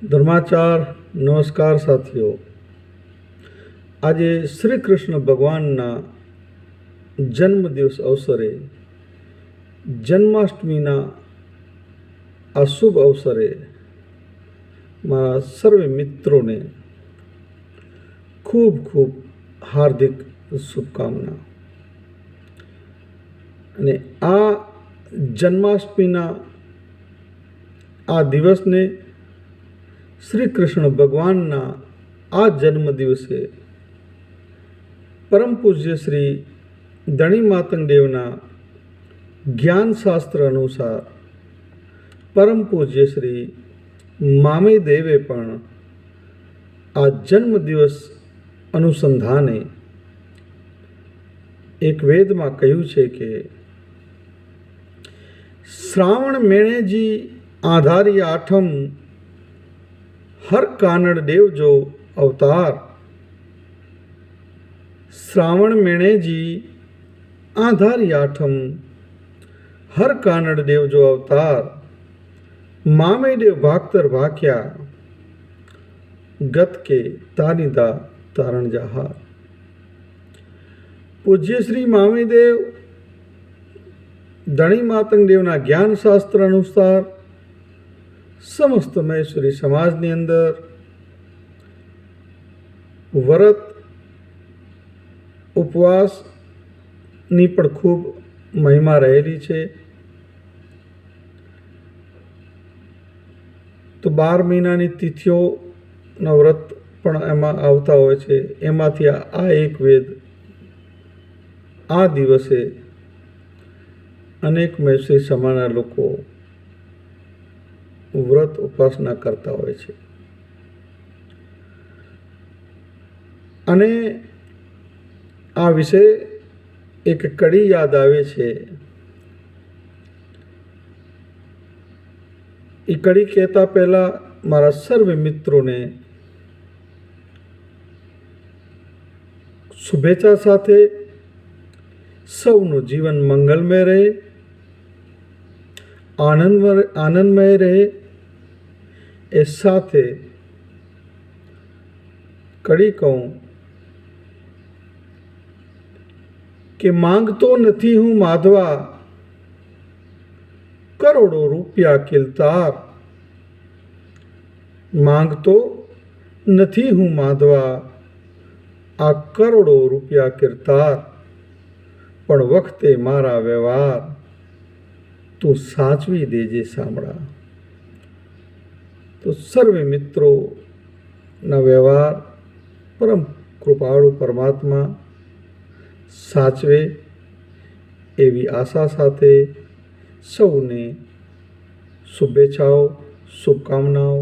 ધર્માચાર નમસ્કાર સાથીઓ। આજે શ્રી કૃષ્ણ ભગવાનના જન્મદિવસ અવસરે જન્માષ્ટમીના આ શુભ અવસરે મારા સર્વે મિત્રોને ખૂબ ખૂબ હાર્દિક શુભકામના। અને આ જન્માષ્ટમીના આ દિવસને શ્રી કૃષ્ણ ભગવાનના આ જન્મ દિવસે પરમ પૂજ્ય શ્રી ધણી માતંગદેવના જ્ઞાનશાસ્ત્ર અનુસાર પરમ પૂજ્ય શ્રી મામેદેવે પણ આ જન્મદિવસ અનુસંધાને એક વેદમાં કહ્યું છે કે શ્રાવણ મેણેજી આધારી આઠમ हर कानड़ देव जो अवतार। श्रावण मेणे जी आधारी आठम हर कानड़ देव जो अवतार। मामे देव भागतर भाख्या गत के तानिदा तारण जहार। पूज्य श्री मामे देव धणी मातंग देवना ज्ञान शास्त्र अनुसार समस्त महेश्वरी समाजनी अंदर व्रत उपवासनी पण खूब महिमा रहेली छे। तो 12 महीनानी तिथिओना व्रत पण एमां आवता होय छे। एमांथी आ एक वेद आ दिवसे अनेक महेश्वरी समाजना लोको व्रत उपासना करता होय छे। अने आ विषे एक कड़ी याद आवे छे। ई कड़ी कहता पहला मारा सर्व मित्रों ने शुभेच्छा साथे सौनु जीवन मंगलमय रहे, आनंदमय रहे। ए साथे कड़ी कहूं कि मांगतो नथी हूँ माधवा करोड़ों रुपया किलतार। मांगतो नथी हूँ माधवा आ करोड़ों रुपया किरतार। पण वखते मारा व्यवहार तू साचवी देजे सामड़ा। तो सर्वे मित्रों ना व्यवहार परम कृपाळु परमात्मा साचवे एवी आशा साथे सौने शुभेच्छाओं शुभकामनाओं।